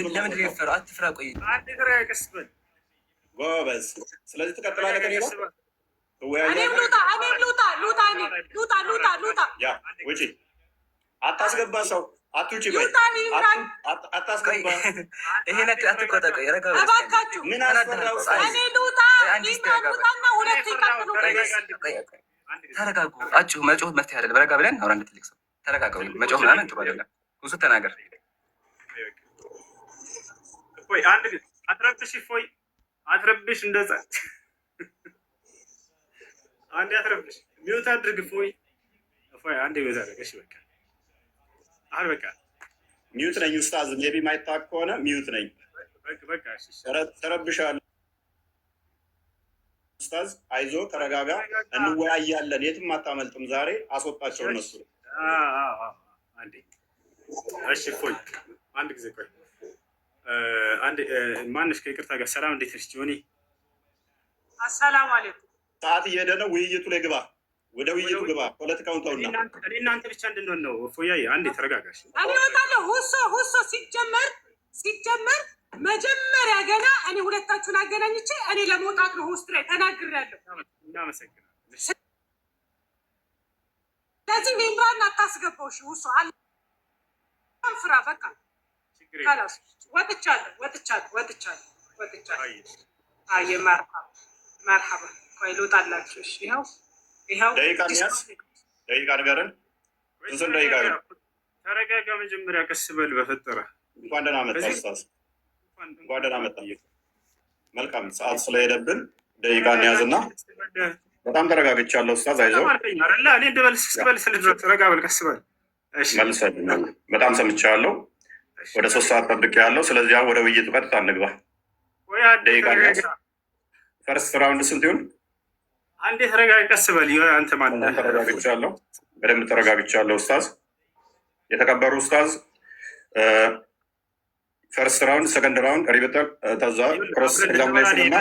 ለምን ይፈራ? አትፍራ። ቆይ አንድ ግራ ያቀስበል ጎበዝ። ስለዚህ ትቀጥላለህ ከኔ ጋር እኔም ሉጣ ያ ውጪ። አታስገባ ሰው አትውጪ። በይ አታስገባ። ይሄን አትቆጣ። ቆይ ረጋ በል እባካችሁ። ምን አስፈራው? እኔ ሉጣና ሁለት ይቀጥሉ። ተረጋጉ። አጭሁ መጮህ መፍትሄ አይደለም። ረጋ ብለን አውራ። እንደ ትልቅ ሰው ተረጋጋው። መጮህ ምናምን ጥሩ አይደለም። ብዙ ተናገር። ቆይ አንድ ግን አትረብሽ። ፎይ አትረብሽ። እንደዛ አንዴ አትረብሽ። ሚውት አድርግ። ፎይ አንዴ በዛ አድርገሽ በቃ አሁን በቃ ሚውት ነኝ ኡስታዝ። ሜቢ ማይታወቅ ከሆነ ሚውት ነኝ። በቃ ተረብሻለሁ ኡስታዝ። አይዞ ተረጋጋ፣ እንወያያለን። የትም አታመልጥም። ዛሬ አስወጣቸው እነሱ። አንዴ እሺ ፎይ አንድ ጊዜ ቆይ አንድ ማንሽ ከይቅርታ ጋር ሰላም፣ እንዴት ነሽ ጆኒ? አሰላሙ አለይኩም። ሰዓት እየሄደ ነው። ውይይቱ ላይ ግባ፣ ወደ ውይይቱ ግባ። ፖለቲካውን ተውና እኔ እናንተ ብቻ እንድንሆን ነው። ፎያዬ አንዴ ተረጋጋሽ። እኔ እወጣለሁ። ሁሶ ሲጀመር መጀመሪያ ገና እኔ ሁለታችሁን አገናኝቼ እኔ ለመውጣት ነው ውስጥ ላይ ተናግሬያለሁ። እናመሰግናለን። ስለዚህ ሜምራን አታስገባው። እሺ ሁሶ ፍራ በቃ ካላስ ወጥቻለሁ። አየ መርሐባ። ቆይ ልውጣላችሁ። እሺ ይኸው ደቂቃ ሚያስ ደቂቃ ንገረን። እንትን ደቂቃ ተረጋጋ። መጀመሪያ ቀስ በል በፈጠረ። እንኳን ደህና መጣ ኡስታዝ። እንኳን ደህና መጣ። መልካም ሰዓት ስለሄደብን ደቂቃ እንያዝና በጣም ተረጋግቻለሁ ኡስታዝ። አይዞህ እኔ እንደበልስ ረጋ በል ቀስ በል። መልሰልኝ። በጣም ሰምቻለሁ። ወደ 3 ሰዓት ጠብቄ ያለው። ስለዚህ አሁን ወደ ውይይቱ ቀጥታ እንግባ። ደቂቃ ፈርስት ራውንድ ስንት ይሁን? አንዴ ተረጋጋ፣ ቀስ በል። አንተ ማነህ? ተረጋግቻለሁ፣ በደንብ ተረጋግቻለሁ ኡስታዝ። የተከበሩ ኡስታዝ፣ ፈርስት ራውንድ፣ ሰከንድ ራውንድ ሪበተር ተዛ ክሮስ ኤግዛሚኔሽን እና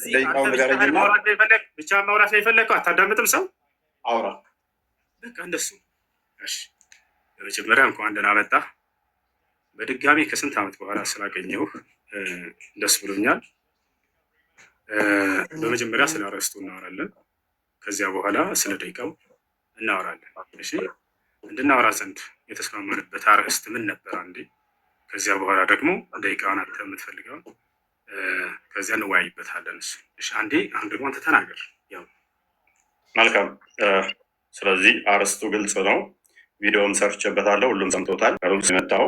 ደቂቃውን ንገረኝና ብቻ ማውራት ነው የፈለግከው። አታዳምጥም ሰው አውራ። በቃ እንደሱ። እሺ በመጀመሪያ እንኳን ደህና መጣህ። በድጋሚ ከስንት ዓመት በኋላ ስላገኘው ደስ ብሎኛል። በመጀመሪያ ስለ አርዕስቱ እናወራለን። ከዚያ በኋላ ስለ ደቂቃው እናወራለን። እሺ እንድናወራ ዘንድ የተስማማንበት አርዕስት ምን ነበር? አንዴ ከዚያ በኋላ ደግሞ ደቂቃውን አንተ የምትፈልገውን ከዚያ እንወያይበታለን። እሺ አንዴ አሁን ደግሞ አንተ ተናገር። ያው መልካም። ስለዚህ አርዕስቱ ግልጽ ነው። ቪዲዮም ሰርቼበታለሁ። ሁሉም ሰምቶታል። ሩም የመጣው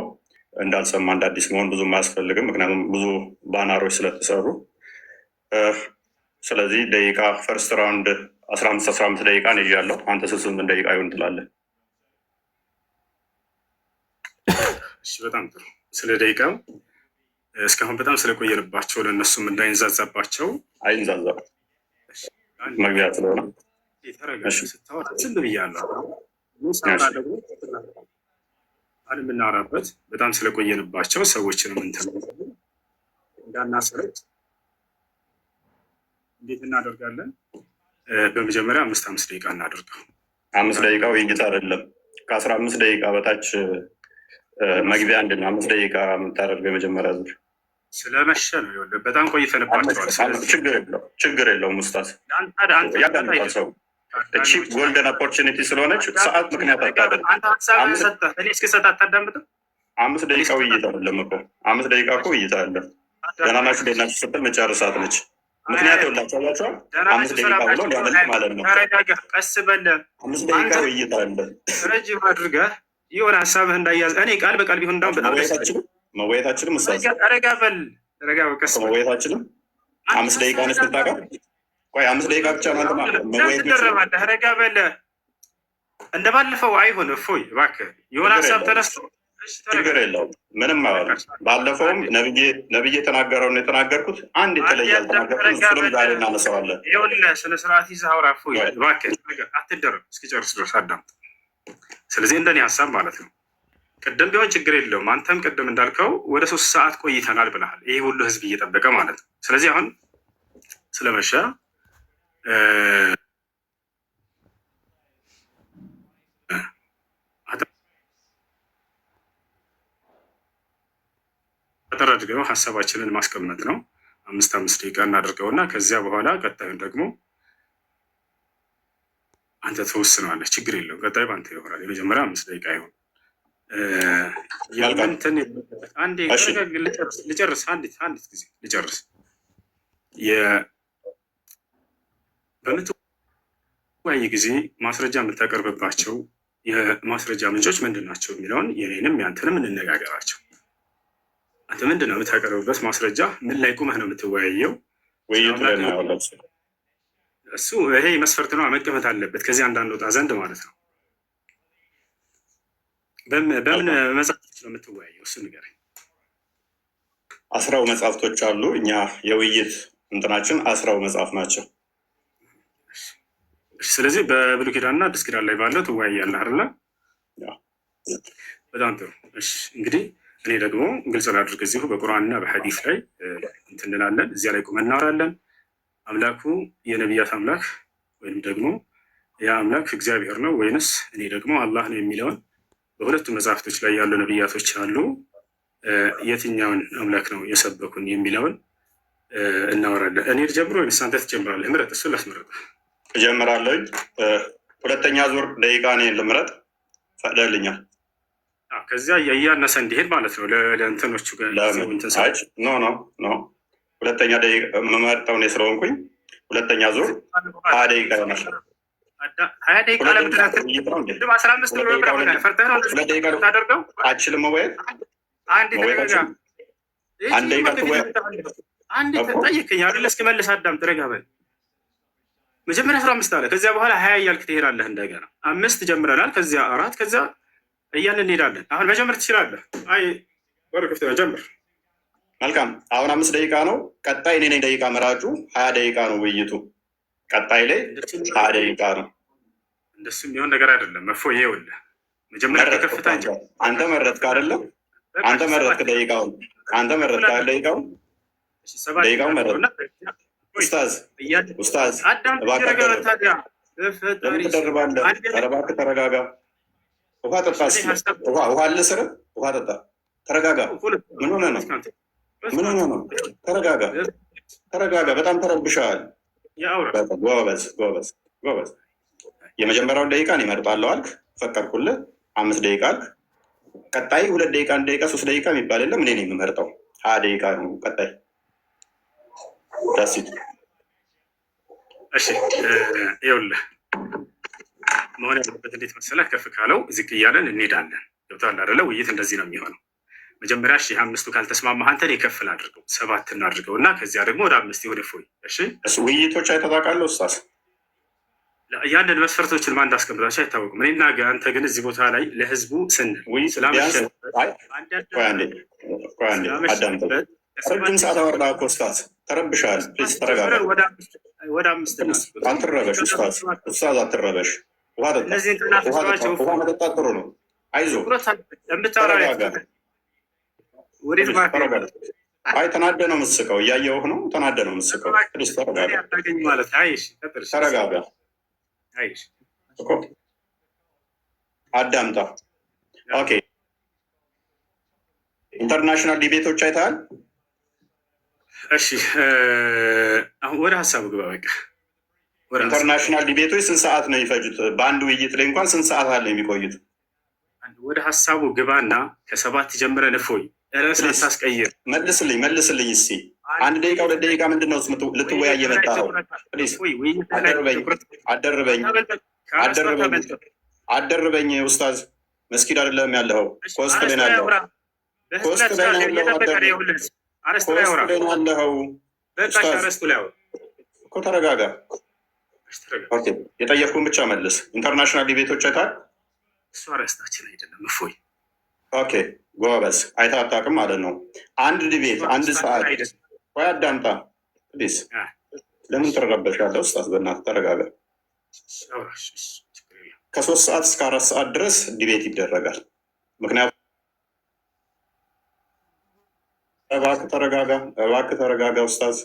እንዳልሰማ እንደ አዲስ መሆን ብዙም አያስፈልግም፣ ምክንያቱም ብዙ ባናሮች ስለተሰሩ። ስለዚህ ደቂቃ ፈርስት ራውንድ 15 ደቂቃ ነው ይዣለሁ። አንተ 8 ደቂቃ ይሆን ትላለህ? እሺ በጣም ጥሩ። ስለ ደቂቃው እስካሁን በጣም ስለቆየንባቸው ለእነሱም እንዳይንዛዛባቸው። አይንዛዛም፣ መግቢያ ስለሆነ ተረጋግተህ ስታወራ ዝም ብያለሁ። የምናወራበት በጣም ስለቆየንባቸው ሰዎችንም እንዳናሰረጭ እንዴት እናደርጋለን? በመጀመሪያ 5 ደቂቃ እናደርገው። 5 ደቂቃ ውይይት አይደለም። ከ15 ደቂቃ በታች መግቢያ አንድ ነው። 5 ደቂቃ የምታደርገው የመጀመሪያ ዙር ስለመሸ ነው። ይኸውልህ በጣም ቆይተንባቸዋል። ችግር የለውም ኡስታዝ። ያዳምጣል ሰው። እቺ ጎልደን ኦፖርቹኒቲ ስለሆነች ሰዓት ምክንያት አታደርግ። አንተ ሀሳብህን ሰጠህ፣ እኔ እስክሰጥ አታዳምጥም? 5 ደቂቃ ውይይት አይደለም እኮ 5 ደቂቃ እኮ ውይይት አይደለም። ደህና ናችሁ ደህና ናችሁ ስትል መጨረሳት ነች። ምክንያት ይኸውላችሁ አላችኋል። 5 ደቂቃ ብሎ ሊያመልጥ ማለት ነው። ቀስ በል። 5 ደቂቃ ውይይት አይደለም። ረጅም አድርገህ የሆነ ሀሳብህ እንዳያዝ እኔ ቃል በቃል ቢሆን እንዳውም በጣም መወያየታችንም ኡስታዝ ረጋ በል። ረጋ በቀስ መወያየታችንም 5 ደቂቃ ነች የምታውቀው። ቆይ 5 ደቂቃ ብቻ ነው መወያየት ትደረባለህ። ረጋ በል። እንደባለፈው አይሆን። እፎይ እባክህ የሆነ ሀሳብ ተነስቶ ችግር የለውም ምንም አይሆንም። ባለፈውም ነብዬ የተናገረውን የተናገርኩት አንድ የተለየ አልተናገርኩም። እሱንም ዛሬ እናነሳዋለን። ይኸውልህ ስነ ስርዓት ይዘህ አውራ። እፎይ እባክህ አትደረግ፣ እስኪጨርስ ድረስ አዳምጥ። ስለዚህ እንደኔ ሀሳብ ማለት ነው ቅድም ቢሆን ችግር የለውም። አንተም ቅድም እንዳልከው ወደ 3 ሰዓት ቆይተናል ብለሃል። ይሄ ሁሉ ህዝብ እየጠበቀ ማለት ነው። ስለዚህ አሁን ስለመሸ አጠር አድርገው ሀሳባችንን ማስቀመጥ ነው። 5 ደቂቃ እናድርገውና ከዚያ በኋላ ቀጣዩን ደግሞ አንተ ተወስነዋለህ። ችግር የለውም። ቀጣዩ በአንተ ይሆናል። የመጀመሪያ 5 ደቂቃ ይሆን ልጨርስ። አንዲት ጊዜ ልጨርስ። በምትወያይ ጊዜ ማስረጃ የምታቀርብባቸው የማስረጃ ምንጮች ምንድን ናቸው የሚለውን የኔንም ያንተንም እንነጋገራቸው። አንተ ምንድን ነው የምታቀርብበት ማስረጃ? ምን ላይ ቁመህ ነው የምትወያየው? እሱ ይሄ መስፈርት ነው፣ መቀመጥ አለበት ከዚህ አንዳንድ ዘንድ ማለት ነው። በምን መጽሐፍቶች ነው የምትወያየው? እሱ ንገረኝ። 10 መጽሐፍቶች አሉ። እኛ የውይይት እንትናችን 10 መጽሐፍ ናቸው። ስለዚህ በብሉይ ኪዳንና አዲስ ኪዳን ላይ ባለው ትወያያለህ አይደለ? በጣም ጥሩ። እሺ እንግዲህ እኔ ደግሞ ግልጽ ላድርግ። እዚሁ በቁርአንና በሐዲስ ላይ እንትን እንላለን። እዚያ ላይ ቁመን እናወራለን። አምላኩ የነቢያት አምላክ ወይም ደግሞ ያ አምላክ እግዚአብሔር ነው ወይንስ እኔ ደግሞ አላህ ነው የሚለውን በሁለቱ መጽሐፍቶች ላይ ያሉ ነቢያቶች አሉ። የትኛውን አምላክ ነው የሰበኩን የሚለውን እናወራለን። እኔ ልጀምር ወይንስ አንተ ትጀምራለህ? ምረጥ። እሱ ላስመረጥ እጀምራለሁ። 2ኛ ዙር ደቂቃ እኔ ልምረጥ። ፈቅደልኛል። ከዚያ እያነሰ እንዲሄድ ማለት ነው። ለእንትኖቹ ኖ 2ኛ ደቂቃ የምመርጠው እኔ ስለሆንኩኝ 2ኛ ዙር 20 ደቂቃ ይሆናል። 20 ደቂቃ ለምትናደርገው አችልም መወያየት አንድ ጠይቀኝ አይደለ? እስኪመልስ አዳም ረጋ በል። መጀመሪያ 15 አለ። ከዚያ በኋላ 20 እያልክ ትሄዳለህ። እንደገና 5 ጀምረናል። ከዚያ 4 ከዚያ እያልን እንሄዳለን። አሁን መጀመር ትችላለህ። አይ ወር ክፍት ነው፣ ጀምር። መልካም። አሁን 5 ደቂቃ ነው። ቀጣይ እኔ ነኝ ደቂቃ መራጩ። 20 ደቂቃ ነው ውይይቱ። ቀጣይ ላይ 20 ደቂቃ ነው። እንደሱ የሚሆን ነገር አይደለም። መፎዬ ይኸውልህ፣ መጀመሪያ ከከፍታ አንተ መረጥክ አይደለም? አንተ መረጥክ ደቂቃውን። አንተ መረጥክ ደቂቃውን። ደቂቃውን መረጥክ። ኡስታዝ እባክህ ትደርባለህ። ኧረ እባክህ ተረጋጋ። ውሃ ጠጣ። ውሃ ልስር። ውሃ ጠጣ። ተረጋጋ። ምን ሆነህ ነው? ምን ሆነህ ነው? ተረጋጋ፣ ተረጋጋ። በጣም ተረብሻል። ጎበዝ። የመጀመሪያውን ደቂቃ እኔ እመርጣለሁ አልክ፣ ፈቀድኩልህ። 5 ደቂቃ አልክ። ቀጣይ 2 ደቂቃ፣ 1 ደቂቃ፣ 3 ደቂቃ የሚባል የለም። እኔ ነኝ የምመርጠው። 20 ደቂቃ ነው ቀጣይ። ዳሲት። እሺ ይኸውልህ መሆን ያለበት እንዴት መሰለህ? ከፍ ካለው ዝቅ እያለን እንሄዳለን። ገብቶሃል አይደለ? ውይይት እንደዚህ ነው የሚሆነው። መጀመሪያ 5ቱ ካልተስማማህ አንተ ከፍል አድርገው 7 እናድርገው እና ከዚያ ደግሞ ወደ 5 ወደ ፎይ። እሺ ውይይቶች አይተጣቃለሁ ኡስታዝ። ያንን መስፈርቶችን ማን እንዳስቀምጣቸው አይታወቅም። እኔና አንተ ግን እዚህ ቦታ ላይ ለህዝቡ ስንል ረጅም ሰዓት አወራ እኮ ኡስታዝ። ተረብሻል። ፕሊዝ ተረጋጋ። ወደ 5 አትረበሽ ኡስታዝ። አትረበሽ። ውሃ መጠጣት ጥሩ ነው። አይዞህ። አይ ተናደህ ነው የምትስቀው። እያየሁህ ነው። ተናደህ ነው የምትስቀው። ፕሊዝ ተረጋጋ። ተረጋጋ። አዳምጣ። ኦኬ። ኢንተርናሽናል ዲቤቶች አይተሃል? እሺ አሁን ወደ ሀሳቡ ግባ። በቃ ኢንተርናሽናል ዲቤቶች ስንት ሰዓት ነው የሚፈጁት? በአንድ ውይይት ላይ እንኳን ስንት ሰዓት አለ የሚቆዩት? ወደ ሀሳቡ ግባና ከ7 ጀምረን እፎይ ርዕስ ሳስቀይር መልስልኝ እስኪ 1 ደቂቃ 2 ደቂቃ ምንድን ነው ልትወያይ የመጣኸው? አደርበኝ ኡስታዝ። መስጊድ አይደለም ያለኸው፣ ኮስት ላይ ነው ያለኸው። እኮ ተረጋጋ። የጠየቅኩህን ብቻ መልስ። ኢንተርናሽናል ዲቤቶች አይተሃል? እሱ አርዕስታችን አይደለም እፎይ። ኦኬ ጎበዝ። አይተህ አታውቅም ማለት ነው። አንድ ዲቤት 1 ሰዓት። ወይ አዳምጣ ፕሊዝ። ለምን ትረበሻለህ ኡስታዝ? በእናትህ ተረጋጋ። ከ3 ሰዓት እስከ 4 ሰዓት ድረስ ዲቤት ይደረጋል። ምክንያቱም እባክህ ተረጋጋ ኡስታዝ።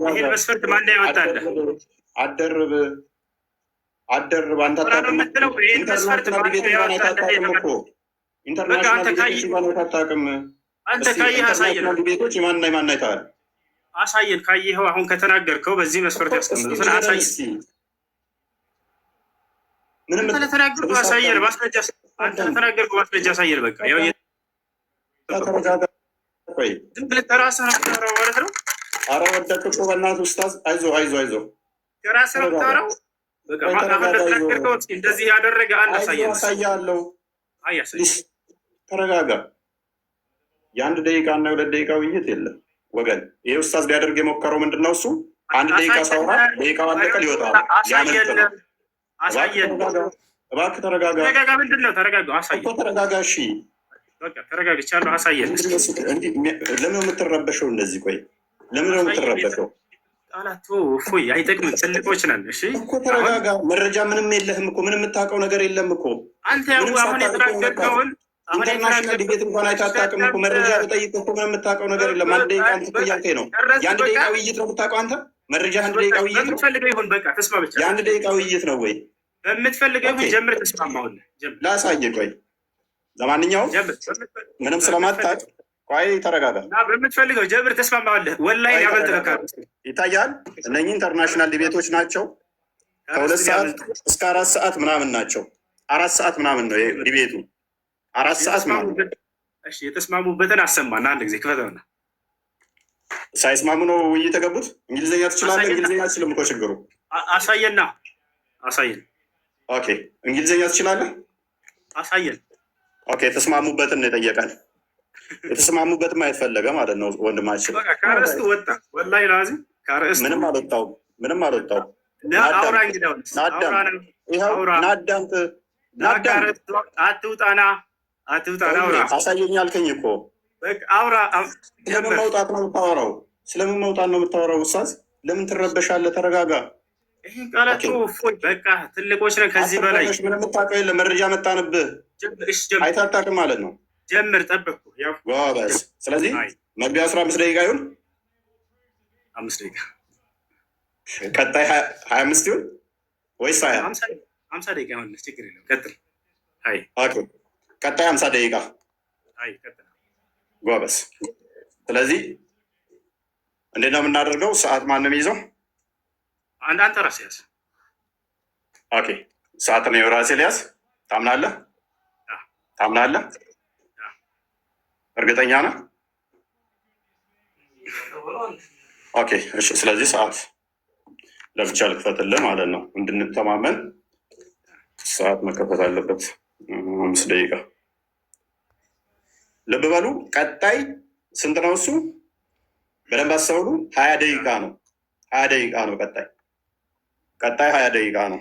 ይሄን መስፈርት ማን ያወጣልህ? አደርብ አንተ አታውቅም። ኢንተርናሽናል ዲቤት እንኳን አታውቅም እኮ። ኢንተርናሽናል ዲቤት እንኳን አታውቅም። አንተ ካየህ አሳየን። ቤቶች የማንና የማን አይተሃል? አሳየን። ካየኸው አሁን ከተናገርከው በዚህ መስፈርት ያስቀምጡትን አሳየን። ምንም ተናገርኩ አሳየን። ማስረጃ አንተ ተናገርኩ ማስረጃ አሳየን። በቃ ያው ዝም ብለህ ከራስህ ነው የምታወራው ማለት ነው። ኧረ ወደድክ እኮ በእናትህ ኡስታዝ። አይዞህ ከራስህ ነው የምታወራው። በቃ ተናገርከው። እንደዚህ ያደረገ አንድ አሳያለሁ። ተረጋጋ። የአንድ ደቂቃ እና የሁለት ደቂቃ ውይይት የለም ወገን። ይሄ ኡስታዝ ሊያደርግ የሞከረው ምንድን ነው? እሱ አንድ ደቂቃ ሳውራ ደቂቃው አለቀ ሊወጣ አሳየን። እባክህ ተረጋጋ። ምንድን ነው? ተረጋጋ። አሳየን። ተረጋጋ። እሺ በቃ ተረጋግቻለሁ። አሳየን። ለምን የምትረበሸው እንደዚህ? ቆይ ለምን ነው የምትረበሸው? ቃላቱ እፎይ አይጠቅምም። ትልቆች ነን። እሺ እኮ ተረጋጋ። መረጃ ምንም የለህም እኮ ምንም የምታውቀው ነገር የለም እኮ አንተ። ያው አሁን የተናገርከውን ኢንተርናሽናል ዲቤት እንኳን አይታጣቅም እኮ። መረጃ በጠይቅ እኮ ምንም የምታውቀው ነገር የለም። አንድ ደቂቃ አንተ እኮ እያልከኝ ነው። የአንድ ደቂቃ ውይይት ነው የምታውቀው አንተ። መረጃ አንድ ደቂቃ ውይይት ነው። በምትፈልገው ይሁን በቃ ተስማ ብቻ። የአንድ ደቂቃ ውይይት ነው ወይ? በምትፈልገው ይሁን ጀምር። ተስማማሁልህ። ላሳየህ። ቆይ ለማንኛውም ምንም ስለማታውቅ ቆይ ተረጋጋ። በምትፈልገው ጀምር። ተስማማሁልህ። ወላሂ ያመልጥከካል። ይታያል። እነኚህ ኢንተርናሽናል ዲቤቶች ናቸው። ከ2 ሰዓት እስከ 4 ሰዓት ምናምን ናቸው። 4 ሰዓት ምናምን ነው ዲቤቱ። 4 ሰዓት ምናምን። እሺ የተስማሙበትን አሰማና አንድ ጊዜ ክፈተውና። ሳይስማሙ ነው ውይይት የተገቡት። እንግሊዝኛ ትችላለህ? እንግሊዝኛ አትችልም እኮ ችግሩ። አሳየና አሳየን። ኦኬ እንግሊዝኛ ትችላለህ? አሳየን። ኦኬ የተስማሙበትን ነው የጠየቀን። የተስማሙበት ማየት ፈለገ ማለት ነው ወንድማችን። ከርዕስቱ ወጣ። ወላሂ ላዚ ከርዕስቱ ምንም አልወጣውም። አውራ እንግዳውን አትውጣና አውራ። አሳየኝ አልከኝ እኮ አውራ። ስለምን መውጣት ነው የምታወራው? ስለምን መውጣት ነው የምታወራው? ኡስታዝ ለምን ትረበሻለህ? ተረጋጋ። ይህን ቃላቱ እፎይ በቃ ትልቆች ነን። ከዚህ በላይ ምንም የምታውቀው የለም። መረጃ መጣንብህ። አይታጣቅም ማለት ነው። ጀምር። ጠበቅኩ። ጎበዝ። ስለዚህ መግቢያ 15 ደቂቃ ይሁን 5 ደቂቃ፣ ቀጣይ 25 ይሁን ወይስ 50 ደቂቃ ይሁን? ችግር የለም። ቀጥል። ቀጣይ 50 ደቂቃ። ጎበዝ። ስለዚህ እንዴት ነው የምናደርገው? ሰዓት ማንም ይዘው አንተ ራስህ ያዝ። ኦኬ ሰዓት ነው የራሴ ሊያዝ። ታምናለህ? እርግጠኛ ነህ? ኦኬ እሺ። ስለዚህ ሰዓት ለብቻ ልክፈትልህ ማለት ነው እንድንተማመን። ሰዓት መከፈት አለበት። 5 ደቂቃ። ልብ በሉ። ቀጣይ ስንት ነው እሱ? በደንብ አስተውሉ። 20 ደቂቃ ነው። 20 ደቂቃ ነው። ቀጣይ 20 ደቂቃ ነው።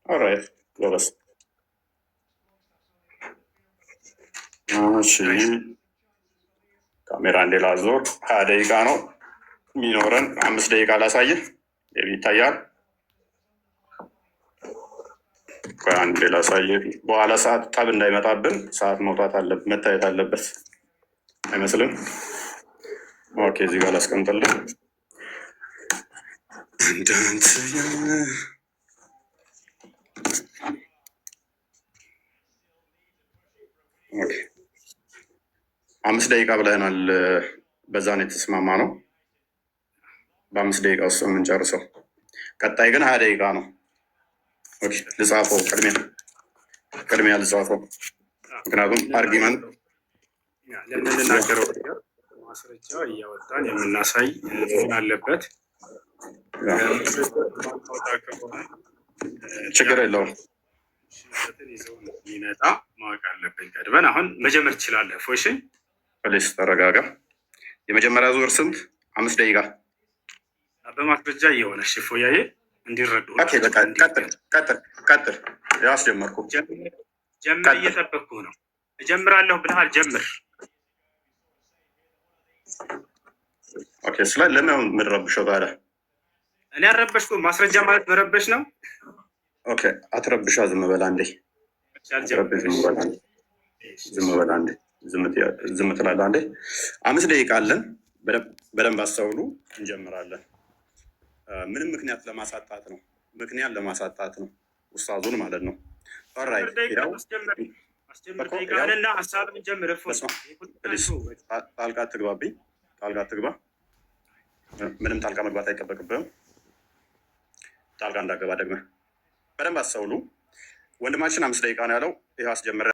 ኦራይት ጎበዝ። እሺ ካሜራ እንዴ ላዞር። 20 ደቂቃ ነው የሚኖረን። 5 ደቂቃ ላሳይህ። ይታያል። አንዴ ላሳይህ። በኋላ ሰዓት ጠብ እንዳይመጣብን ሰዓት መውጣት አለበት፣ መታየት አለበት። አይመስልም? ኦኬ እዚህ ጋር ላስቀምጥልህ። ኦኬ 5 ደቂቃ ብለናል። በዛ ነው የተስማማ ነው። በ5 ደቂቃ ውስጥ የምንጨርሰው። ቀጣይ ግን 20 ደቂቃ ነው። ኦኬ ልጻፈው። ቅድሚያ ልጻፈው፣ ምክንያቱም አርጊመንት ለምንናገረው ማስረጃ እያወጣን የምናሳይ መሆን አለበት። ችግር የለውም። ይዘው የሚመጣ ማወቅ አለብን ቀድመን። አሁን መጀመር ትችላለህ። ፎሽ ፕሊስ ተረጋጋ። የመጀመሪያ ዙር ስንት? 5 ደቂቃ በማስረጃ እየሆነ ሽፎያዬ እንዲረዱ። ቀጥል። ያስጀመርኩ ጀምር። እየጠበቅኩ ነው። እጀምራለሁ ብለሃል። ጀምር። ኦኬ ስለ ለምን የምንረብሸው ታዲያ? እኔ አልረበሽኩም። ማስረጃ ማለት መረበሽ ነው። ኦኬ አትረብሻ። ዝም በላ እንዴ። ዝም ትላለህ አንዴ። 5 ደቂቃ አለን። በደንብ አስተውሉ። እንጀምራለን። ምንም ምክንያት ለማሳጣት ነው። ኡስታዙን ማለት ነው። አስጀምር ጠይቃንና ሀሳብን ጀምር። ጣልቃ አትግባብኝ፣ ጣልቃ አትግባ። ምንም ጣልቃ መግባት አይጠበቅብህም። ጣልቃ እንዳገባ ደግመህ በደንብ አስተውሉ። ወንድማችን 5 ደቂቃ ነው ያለው። ይህ አስጀምረ